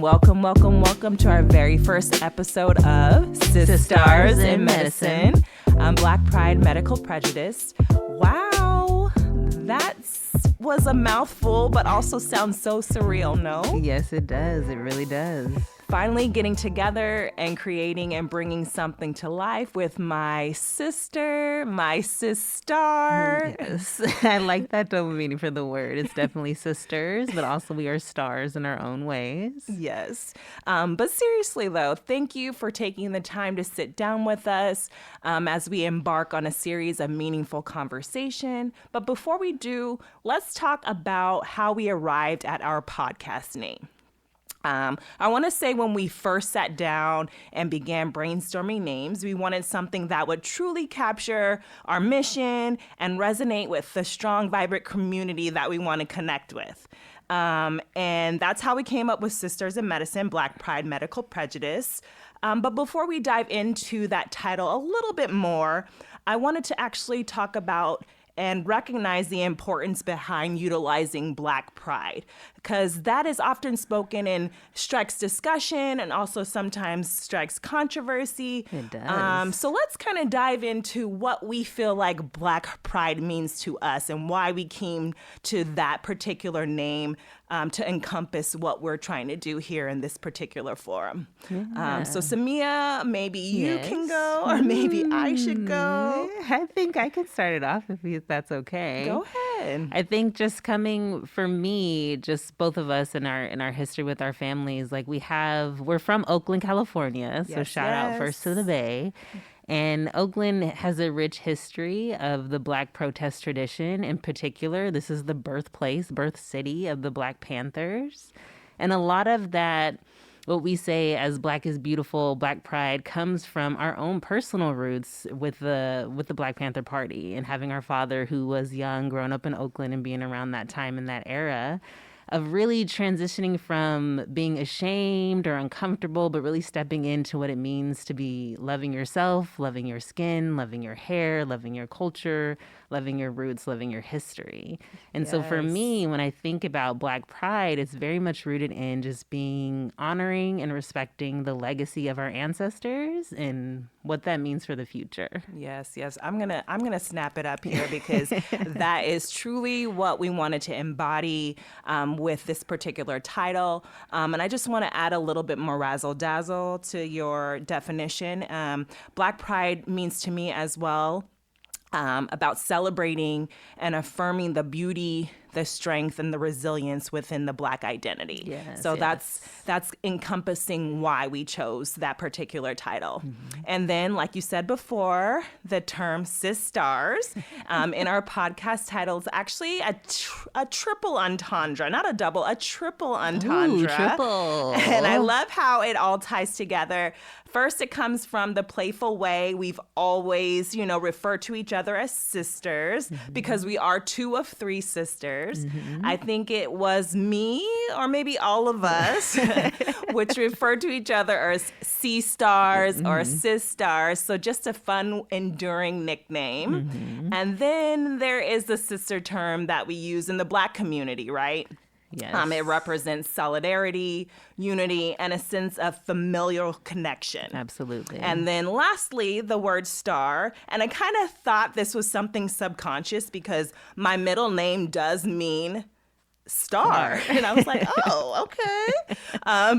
and welcome to our very first episode of Sistars in Medicine. Black Pride, Medical Prejudice. Wow, that was a mouthful, but also sounds so surreal, no? Yes, it does. It really does. Finally getting together and creating and bringing something to life with my sister, my Sistar. Yes, I like that double meaning for the word. It's definitely sisters, but also we are stars in our own ways. Yes. But seriously, though, thank you for taking the time to sit down with us as we embark on a series of meaningful conversation. But before we do, let's talk about how we arrived at our podcast name. I want to say when we first sat down and began brainstorming names, we wanted something that would truly capture our mission and resonate with the strong, vibrant community that we want to connect with. And that's how we came up with Sistars in Medicine, Black Pride, Medical Prejudice. But before we dive into that title a little bit more, I wanted to actually talk about and recognize the importance behind utilizing Black pride, because that is often spoken in strikes discussion and also sometimes strikes controversy. It does. So let's kind of dive into what we feel like Black pride means to us and why we came to that particular name to encompass what we're trying to do here in this particular forum. Yeah. So Samia, maybe you can go, or maybe I should go. I think I could start it off if that's okay. Go ahead. I think just coming for me, just both of us in our history with our families, like we're from Oakland, California. So shout out first to the Bay. And Oakland has a rich history of the Black protest tradition. In particular, this is the birth city of the Black Panthers. And a lot of that, what we say as Black is beautiful, Black pride, comes from our own personal roots with the Black Panther Party and having our father, who was young, growing up in Oakland and being around that time in that era, of really transitioning from being ashamed or uncomfortable, but really stepping into what it means to be loving yourself, loving your skin, loving your hair, loving your culture, loving your roots, loving your history. And so for me, when I think about Black pride, it's very much rooted in just being honoring and respecting the legacy of our ancestors and what that means for the future. Yes. I'm gonna snap it up here because that is truly what we wanted to embody with this particular title. And I just want to add a little bit more razzle dazzle to your definition. Black pride means to me as well about celebrating and affirming the beauty, the strength, and the resilience within the Black identity. That's encompassing why we chose that particular title. Mm-hmm. And then, like you said before, the term Sistars in our podcast title is actually a triple entendre, not a double, a triple entendre. Ooh, triple. And I love how it all ties together. First, it comes from the playful way we've always, referred to each other as sisters, mm-hmm. because we are two of three sisters. Mm-hmm. I think it was me, or maybe all of us, which referred to each other as Sistars mm-hmm. or Sistars. So just a fun, enduring nickname. Mm-hmm. And then there is the sister term that we use in the Black community, right? Yes. It represents solidarity, unity, and a sense of familial connection. Absolutely. And then lastly, the word star. And I kind of thought this was something subconscious because my middle name does mean star. And I was like, oh, okay.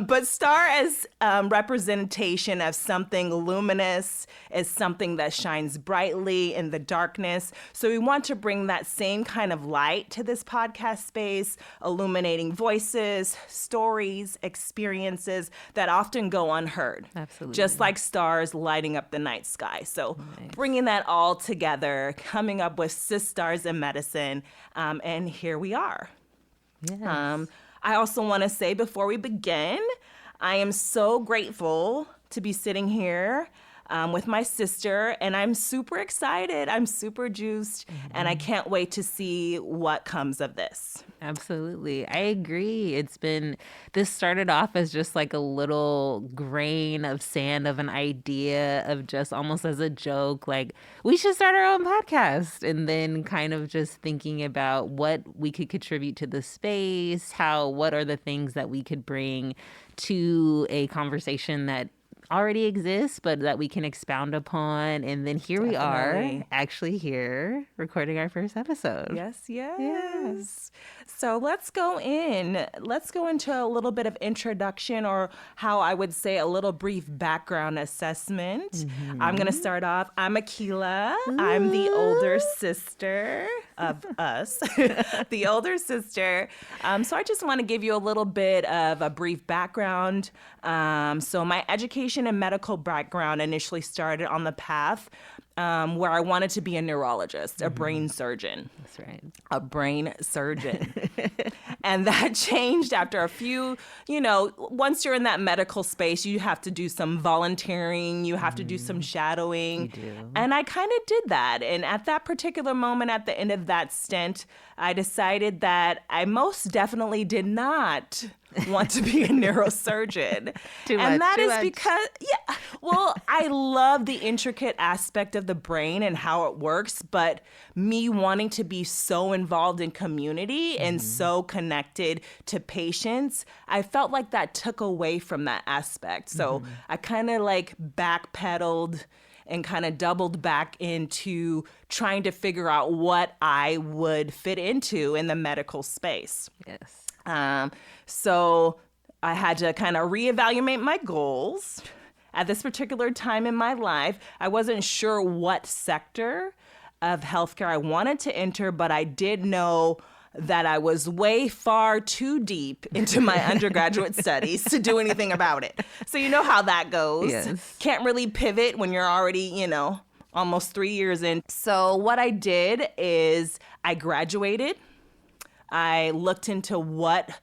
But star as representation of something luminous, is something that shines brightly in the darkness. So we want to bring that same kind of light to this podcast space, illuminating voices, stories, experiences that often go unheard. Absolutely. Just like stars lighting up the night sky. So bringing that all together, coming up with Sistars in Medicine, and here we are. Yes. I also want to say before we begin, I am so grateful to be sitting here with my sister, and I'm super excited. I'm super juiced, and I can't wait to see what comes of this. Absolutely. I agree. This started off as just like a little grain of sand of an idea of just almost as a joke, like we should start our own podcast. And then kind of just thinking about what we could contribute to the space, what are the things that we could bring to a conversation that already exists, but that we can expound upon. And then here we are, actually here, recording our first episode. Yes. So let's go into a little bit of introduction, or how I would say a little brief background assessment. I'm going to start off. I'm Akila. I'm the older sister of us, the older sister. So I just want to give you a little bit of a brief background. So my education and medical background initially started on the path where I wanted to be a neurologist, a brain surgeon. That's right. A brain surgeon. And that changed after a few, once you're in that medical space, you have to do some volunteering, you have to do some shadowing. You do. And I kind of did that. And at that particular moment, at the end of that stint, I decided that I most definitely did not want to be a neurosurgeon. And that is because, I love the intricate aspect of the brain and how it works, but me wanting to be so involved in community and so connected to patients, I felt like that took away from that aspect. So I kind of like backpedaled and kind of doubled back into trying to figure out what I would fit into in the medical space. Yes. So I had to kind of reevaluate my goals. At this particular time in my life, I wasn't sure what sector of healthcare I wanted to enter, but I did know that I was way far too deep into my undergraduate studies to do anything about it. So you know how that goes. Yes. Can't really pivot when you're already, almost 3 years in. So what I did is I graduated. I looked into what,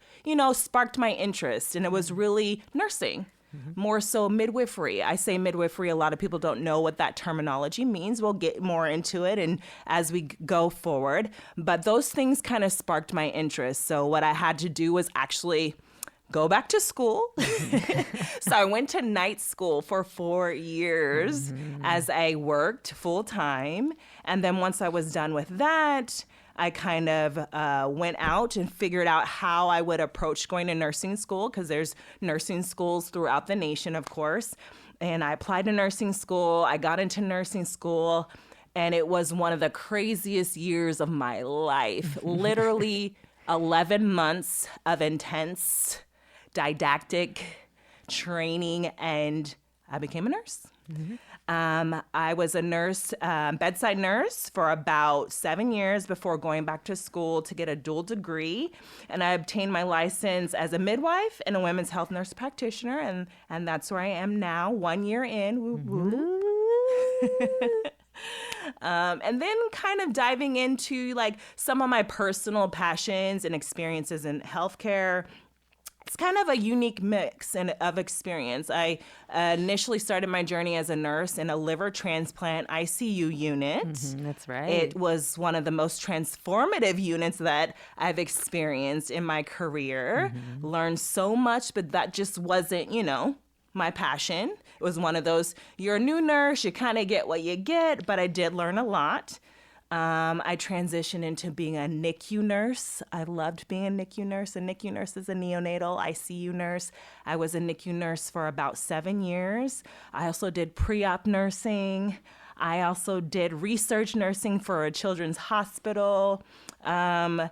sparked my interest, and it was really nursing. More so midwifery. I say midwifery. A lot of people don't know what that terminology means. We'll get more into it and as we go forward. But those things kind of sparked my interest. So what I had to do was actually go back to school. So I went to night school for 4 years as I worked full time. And then once I was done with that, I kind of went out and figured out how I would approach going to nursing school, because there's nursing schools throughout the nation, of course. And I applied to nursing school. I got into nursing school, and it was one of the craziest years of my life. Literally 11 months of intense didactic training, and I became a nurse. I was a nurse, bedside nurse for about 7 years before going back to school to get a dual degree. And I obtained my license as a midwife and a women's health nurse practitioner. And that's where I am now, 1 year in. Woo, woo. And then kind of diving into like some of my personal passions and experiences in healthcare. It's kind of a unique mix of experience. I initially started my journey as a nurse in a liver transplant ICU unit. That's right. It was one of the most transformative units that I've experienced in my career. Learned so much, but that just wasn't, my passion. It was one of those, you're a new nurse, you kind of get what you get, but I did learn a lot. I transitioned into being a NICU nurse. I loved being a NICU nurse. A NICU nurse is a neonatal ICU nurse. I was a NICU nurse for about 7 years. I also did pre-op nursing. I also did research nursing for a children's hospital. And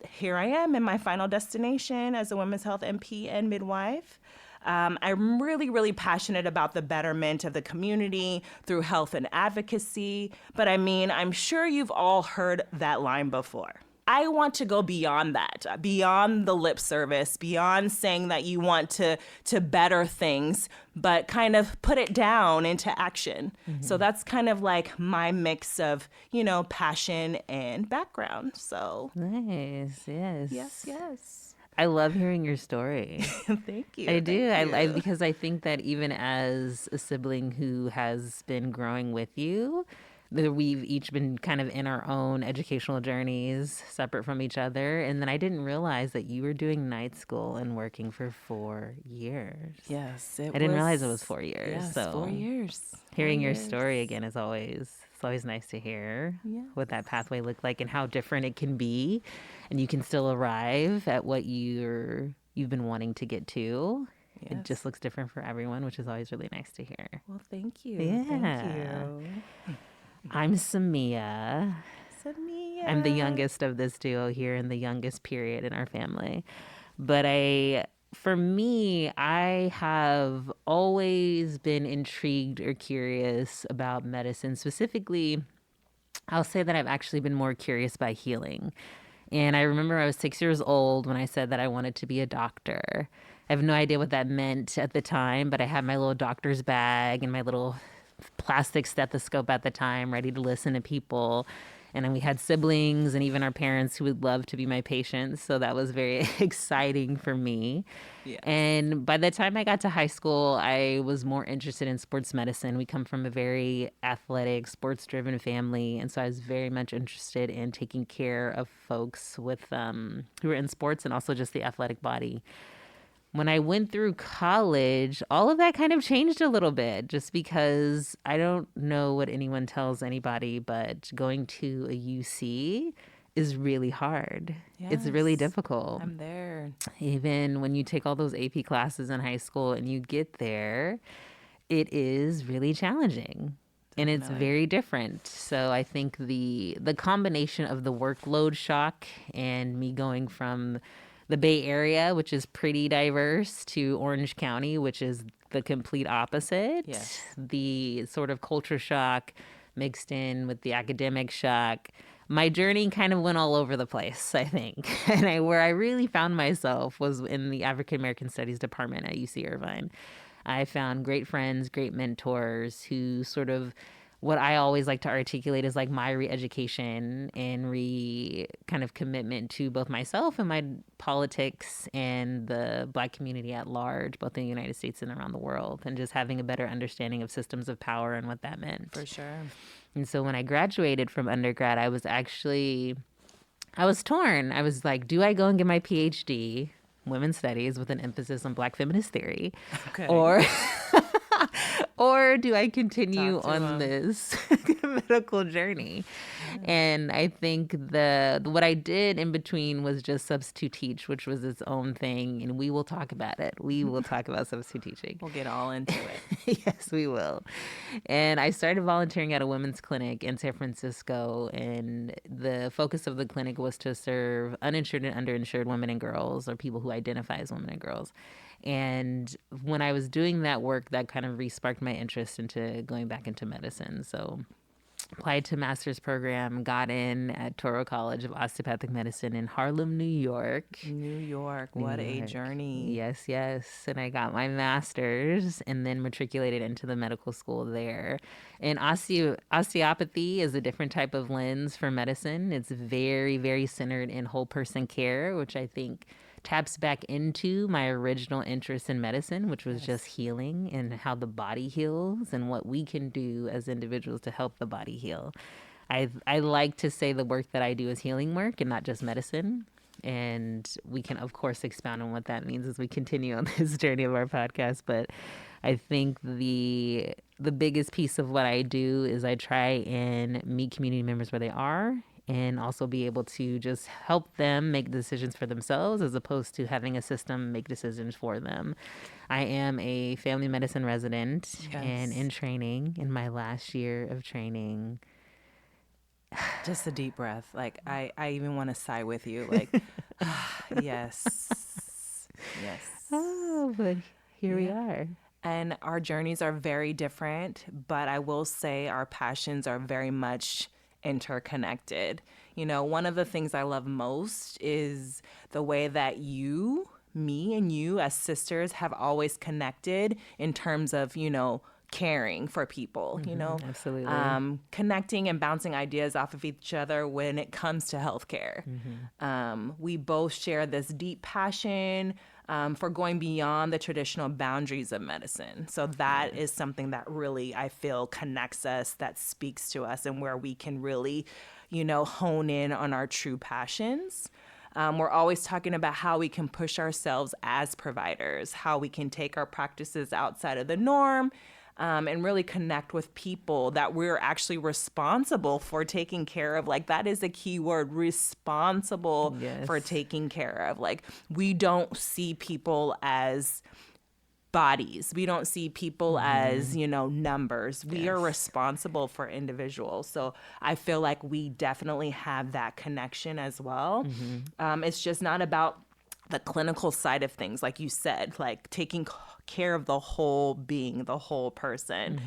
here I am in my final destination as a women's health MP and midwife. I'm really, really passionate about the betterment of the community through health and advocacy. But I'm sure you've all heard that line before. I want to go beyond that, beyond the lip service, beyond saying that you want to better things, but kind of put it down into action. So that's kind of like my mix of, passion and background. So nice. Yes. Yes. I love hearing your story. Thank you. I do. Thank you. Because I think that even as a sibling who has been growing with you, that we've each been kind of in our own educational journeys separate from each other. And then I didn't realize that you were doing night school and working for 4 years. Yes, I didn't realize it was 4 years. Yes, so 4 years. hearing your story again is it's always nice to hear Yes. what that pathway looked like and how different it can be, and you can still arrive at what you've been wanting to get to. Yes. It just looks different for everyone, which is always really nice to hear. Well, thank you. Yeah. Thank you. I'm Samia. Samia. I'm the youngest of this duo here and the youngest period in our family. But for me, I have always been intrigued or curious about medicine. Specifically, I'll say that I've actually been more curious by healing. And I remember I was 6 years old when I said that I wanted to be a doctor. I have no idea what that meant at the time, but I had my little doctor's bag and my little plastic stethoscope at the time, ready to listen to people. And then we had siblings and even our parents who would love to be my patients. So that was very exciting for me. Yes. And by the time I got to high school, I was more interested in sports medicine. We come from a very athletic, sports-driven family. And so I was very much interested in taking care of folks with who were in sports and also just the athletic body. When I went through college, all of that kind of changed a little bit just because I don't know what anyone tells anybody, but going to a UC is really hard. Yes. It's really difficult. I'm there. Even when you take all those AP classes in high school and you get there, it is really challenging. And it's very different. So I think the combination of the workload shock and me going from the Bay Area, which is pretty diverse, to Orange County, which is the complete opposite. Yes. The sort of culture shock mixed in with the academic shock. My journey kind of went all over the place, I think. And where I really found myself was in the African American Studies department at UC Irvine. I found great friends, great mentors who sort of, what I always like to articulate is like my re-education and kind of commitment to both myself and my politics and the Black community at large, both in the United States and around the world, and just having a better understanding of systems of power and what that meant. For sure. And so when I graduated from undergrad, I was torn. I was like, do I go and get my PhD, women's studies, with an emphasis on Black feminist theory? Okay. Or do I continue on this medical journey? And I think what I did in between was just substitute teach, which was its own thing. And we will talk about it. We will talk about substitute teaching. We'll get all into it. Yes, we will. And I started volunteering at a women's clinic in San Francisco. And the focus of the clinic was to serve uninsured and underinsured women and girls, or people who identify as women and girls. And when I was doing that work, that kind of re-sparked my interest into going back into medicine. So applied to master's program, got in at Toro College of Osteopathic Medicine in Harlem, New York. New York, what a journey. Yes, yes. And I got my master's and then matriculated into the medical school there. And osteopathy is a different type of lens for medicine. It's very, very centered in whole person care, which I think taps back into my original interest in medicine, which was just healing and how the body heals and what we can do as individuals to help the body heal. I like to say the work that I do is healing work and not just medicine. And we can, of course, expound on what that means as we continue on this journey of our podcast. But I think the biggest piece of what I do is I try and meet community members where they are, and also be able to just help them make decisions for themselves as opposed to having a system make decisions for them. I am a family medicine resident and in training, in my last year of training. Just a deep breath. Like, I even want to sigh with you. Like, yes. Yes. Oh, but here we are. And our journeys are very different, but I will say our passions are very much interconnected. You know, one of the things I love most is the way that me and you as sisters have always connected in terms of, caring for people, Absolutely. Connecting and bouncing ideas off of each other when it comes to healthcare. We both share this deep passion for going beyond the traditional boundaries of medicine. So that is something that really, I feel, connects us, that speaks to us, and where we can really, hone in on our true passions. We're always talking about how we can push ourselves as providers, how we can take our practices outside of the norm, and really connect with people that we're actually responsible for taking care of. Like, that is a key word, responsible for taking care of. Like, we don't see people as bodies. We don't see people as, numbers. We are responsible for individuals. So I feel like we definitely have that connection as well. It's just not about the clinical side of things, like you said, like taking care of the whole being, the whole person.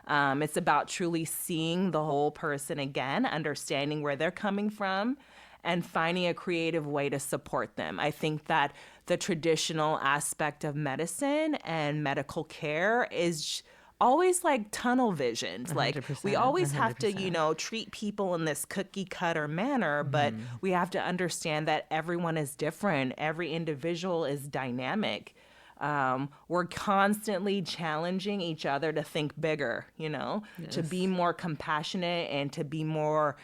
It's about truly seeing the whole person again, understanding where they're coming from, and finding a creative way to support them. I think that the traditional aspect of medicine and medical care is always like tunnel visioned. Like, we always have to, treat people in this cookie cutter manner, but we have to understand that everyone is different. Every individual is dynamic. We're constantly challenging each other to think bigger, to be more compassionate and to be more,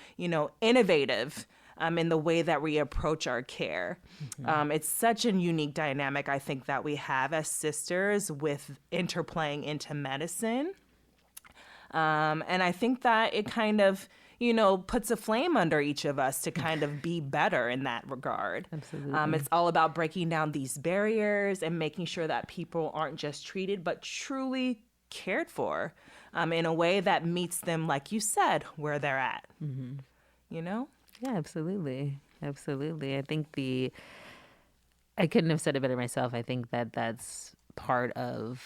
innovative in the way that we approach our care. It's such a unique dynamic, I think, that we have as sisters with interplaying into medicine. And I think that it kind of, puts a flame under each of us to kind of be better in that regard. Absolutely. It's all about breaking down these barriers and making sure that people aren't just treated, but truly cared for in a way that meets them, like you said, where they're at. Yeah, absolutely. Absolutely. I think I couldn't have said it better myself. I think that that's part of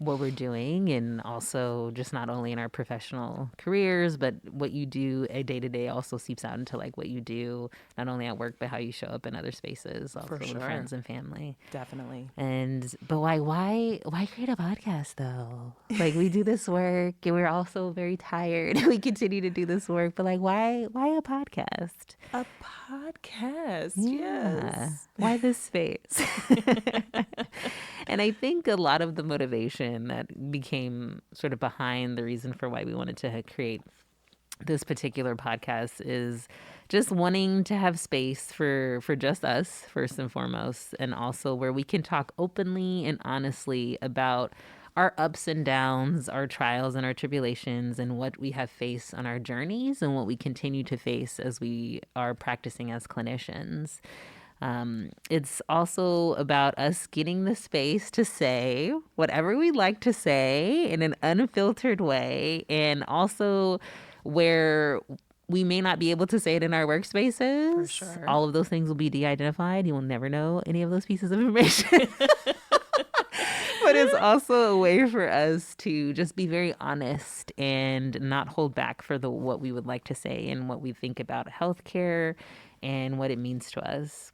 what we're doing, and also just not only in our professional careers, but what you do a day to day also seeps out into like what you do, not only at work, but how you show up in other spaces, also with friends and family. Definitely. But why create a podcast though? Like, we do this work and we're also very tired. We continue to do this work, but like, why a podcast? A podcast, Yeah. yes. Why this space? And I think a lot of the motivation that became sort of behind the reason for why we wanted to create this particular podcast is just wanting to have space for just us, first and foremost, and also where we can talk openly and honestly about our ups and downs, our trials and our tribulations, and what we have faced on our journeys and what we continue to face as we are practicing as clinicians. It's also about us getting the space to say whatever we like to say in an unfiltered way, and also where we may not be able to say it in our workspaces. For sure. All of those things will be de-identified. You will never know any of those pieces of information. But it's also a way for us to just be very honest and not hold back for what we would like to say and what we think about healthcare and what it means to us.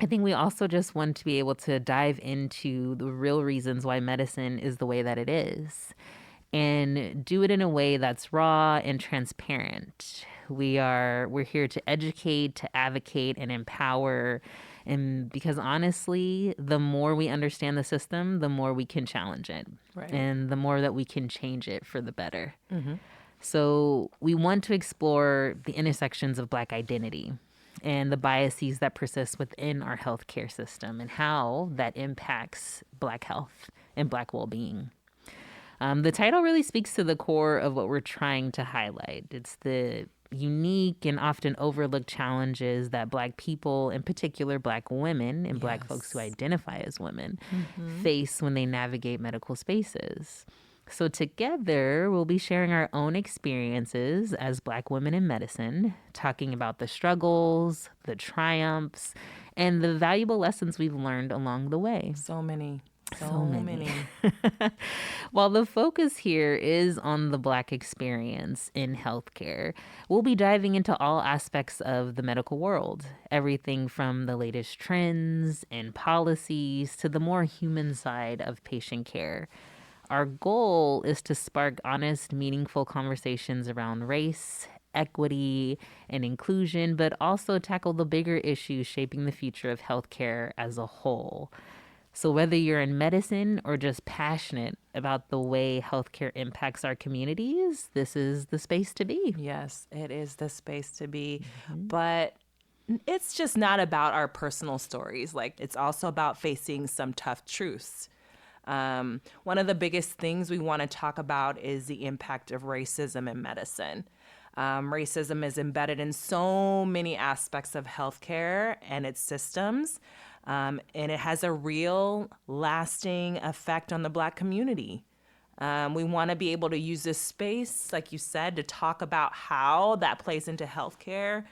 I think we also just want to be able to dive into the real reasons why medicine is the way that it is, and do it in a way that's raw and transparent. We're here to educate, to advocate, and empower. And because honestly, the more we understand the system, the more we can challenge it. Right. And the more that we can change it for the better. So we want to explore the intersections of Black identity and the biases that persist within our healthcare system and how that impacts Black health and Black well-being. The title really speaks to the core of what we're trying to highlight. It's the unique and often overlooked challenges that Black people, in particular Black women and Black folks who identify as women, face when they navigate medical spaces. So together, we'll be sharing our own experiences as Black women in medicine, talking about the struggles, the triumphs, and the valuable lessons we've learned along the way. So many. While the focus here is on the Black experience in healthcare, we'll be diving into all aspects of the medical world, everything from the latest trends and policies to the more human side of patient care. Our goal is to spark honest, meaningful conversations around race, equity, and inclusion, but also tackle the bigger issues shaping the future of healthcare as a whole. So, whether you're in medicine or just passionate about the way healthcare impacts our communities, this is the space to be. Yes, it is the space to be. But it's just not about our personal stories. Like, it's also about facing some tough truths. One of the biggest things we want to talk about is the impact of racism in medicine. Racism is embedded in so many aspects of healthcare and its systems, and it has a real lasting effect on the Black community. We want to be able to use this space, like you said, to talk about how that plays into healthcare,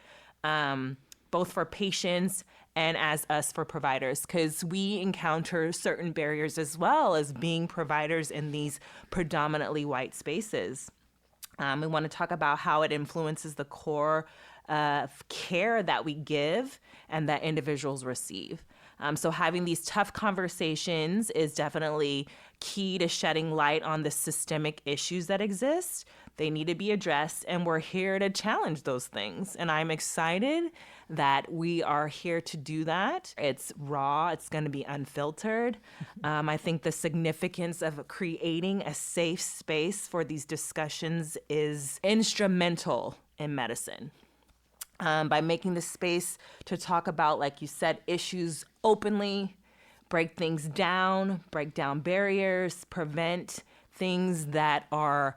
both for patients and as us for providers, because we encounter certain barriers as well as being providers in these predominantly white spaces. We want to talk about how it influences the core care that we give and that individuals receive. So having these tough conversations is definitely key to shedding light on the systemic issues that exist. They need to be addressed, and we're here to challenge those things. And I'm excited that we are here to do that. It's raw. It's going to be unfiltered. I think the significance of creating a safe space for these discussions is instrumental in medicine. By making the space to talk about, like you said, issues openly, break things down, break down barriers, prevent things that are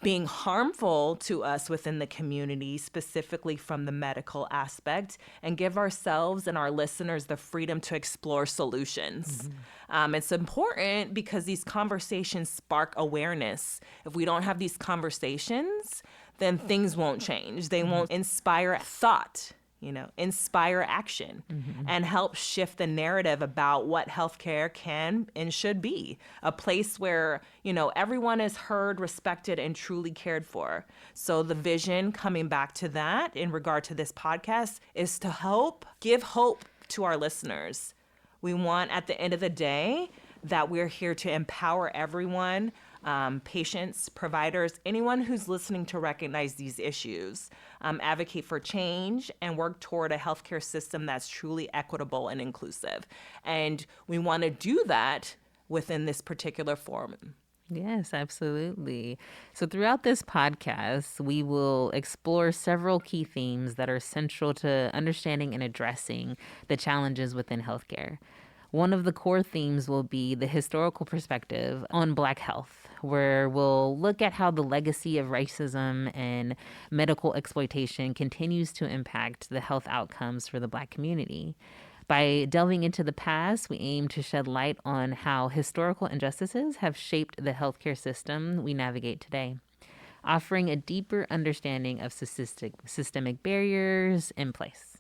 being harmful to us within the community, specifically from the medical aspect, and give ourselves and our listeners the freedom to explore solutions. It's important because these conversations spark awareness. If we don't have these conversations, then things won't change. They won't inspire thought, inspire action, and help shift the narrative about what healthcare can and should be. A place where, everyone is heard, respected, and truly cared for. So the vision, coming back to that in regard to this podcast, is to give hope to our listeners. We want, at the end of the day, that we're here to empower everyone, patients, providers, anyone who's listening, to recognize these issues, advocate for change, and work toward a healthcare system that's truly equitable and inclusive. And we want to do that within this particular forum. Yes, absolutely. So throughout this podcast, we will explore several key themes that are central to understanding and addressing the challenges within healthcare. One of the core themes will be the historical perspective on Black health, where we'll look at how the legacy of racism and medical exploitation continues to impact the health outcomes for the Black community. By delving into the past, we aim to shed light on how historical injustices have shaped the healthcare system we navigate today, offering a deeper understanding of systemic barriers in place.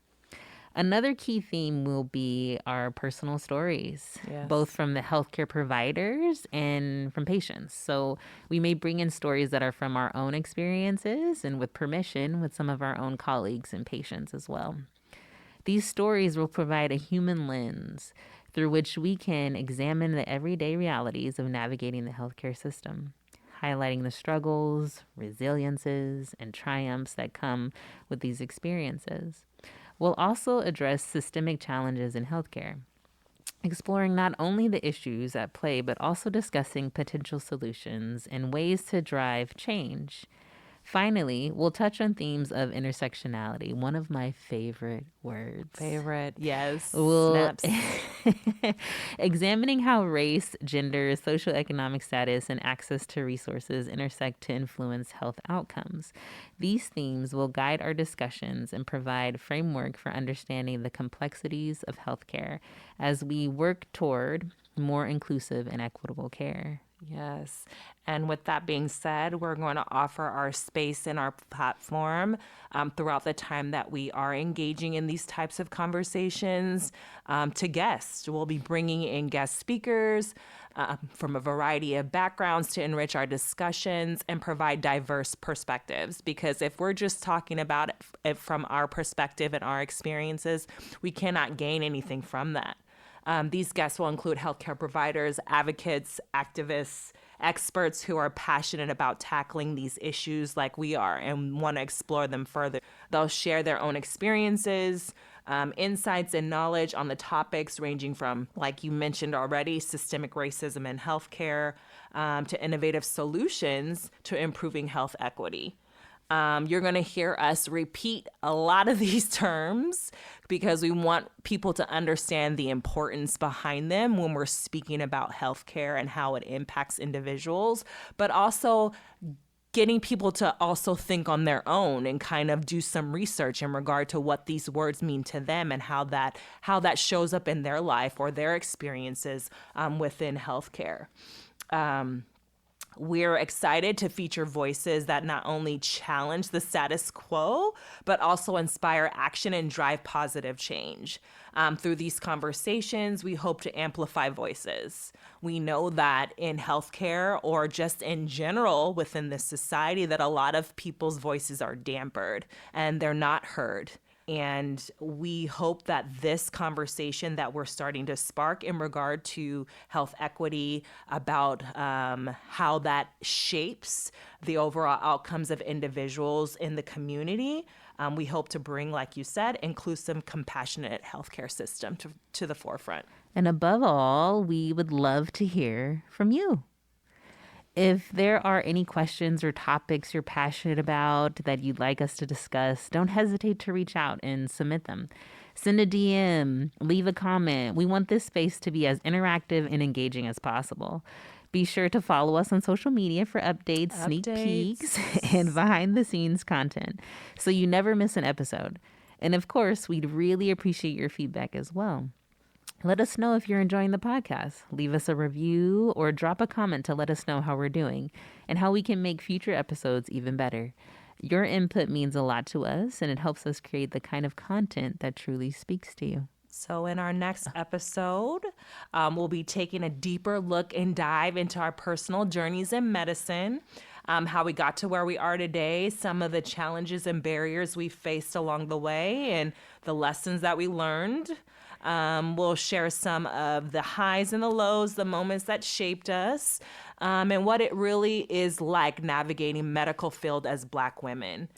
Another key theme will be our personal stories, both from the healthcare providers and from patients. So we may bring in stories that are from our own experiences and, with permission, with some of our own colleagues and patients as well. These stories will provide a human lens through which we can examine the everyday realities of navigating the healthcare system, highlighting the struggles, resiliences, and triumphs that come with these experiences. We'll also address systemic challenges in healthcare, exploring not only the issues at play, but also discussing potential solutions and ways to drive change. Finally, we'll touch on themes of intersectionality, one of my favorite words. Yes. Snaps. Examining how race, gender, socioeconomic status, and access to resources intersect to influence health outcomes. These themes will guide our discussions and provide framework for understanding the complexities of healthcare as we work toward more inclusive and equitable care. Yes. And with that being said, we're going to offer our space and our platform throughout the time that we are engaging in these types of conversations to guests. We'll be bringing in guest speakers from a variety of backgrounds to enrich our discussions and provide diverse perspectives. Because if we're just talking about it from our perspective and our experiences, we cannot gain anything from that. These guests will include healthcare providers, advocates, activists, experts who are passionate about tackling these issues like we are and want to explore them further. They'll share their own experiences, insights and knowledge on the topics ranging from, like you mentioned already, systemic racism in healthcare, to innovative solutions to improving health equity. You're going to hear us repeat a lot of these terms because we want people to understand the importance behind them when we're speaking about healthcare and how it impacts individuals, but also getting people to also think on their own and kind of do some research in regard to what these words mean to them and how that shows up in their life or their experiences within healthcare. We're excited to feature voices that not only challenge the status quo, but also inspire action and drive positive change. Through these conversations, we hope to amplify voices. We know that in healthcare or just in general within this society that a lot of people's voices are dampened and they're not heard. And we hope that this conversation that we're starting to spark in regard to health equity, about how that shapes the overall outcomes of individuals in the community, we hope to bring, like you said, inclusive, compassionate healthcare system to the forefront. And above all, we would love to hear from you. If there are any questions or topics you're passionate about that you'd like us to discuss, don't hesitate to reach out and submit them. Send a DM, leave a comment. We want this space to be as interactive and engaging as possible. Be sure to follow us on social media for updates, sneak peeks, and behind-the-scenes content so you never miss an episode. And of course, we'd really appreciate your feedback as well. Let us know if you're enjoying the podcast. Leave us a review or drop a comment to let us know how we're doing and how we can make future episodes even better. Your input means a lot to us, and it helps us create the kind of content that truly speaks to you. So in our next episode, we'll be taking a deeper look and dive into our personal journeys in medicine, how we got to where we are today, some of the challenges and barriers we faced along the way, and the lessons that we learned. We'll share some of the highs and the lows, the moments that shaped us, and what it really is like navigating medical field as Black women.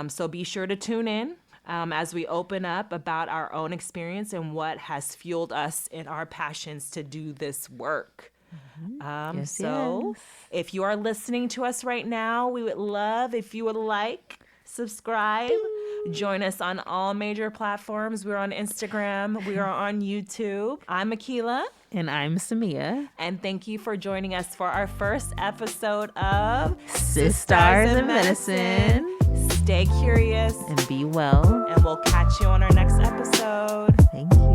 So be sure to tune in as we open up about our own experience and what has fueled us in our passions to do this work. Yes. If you are listening to us right now, we would love if you would like, subscribe, join us on all major platforms. We're on Instagram. We are on YouTube. I'm Akila. And I'm Samia. And thank you for joining us for our first episode of Sistars in Medicine. Stay curious. And be well. And we'll catch you on our next episode. Thank you.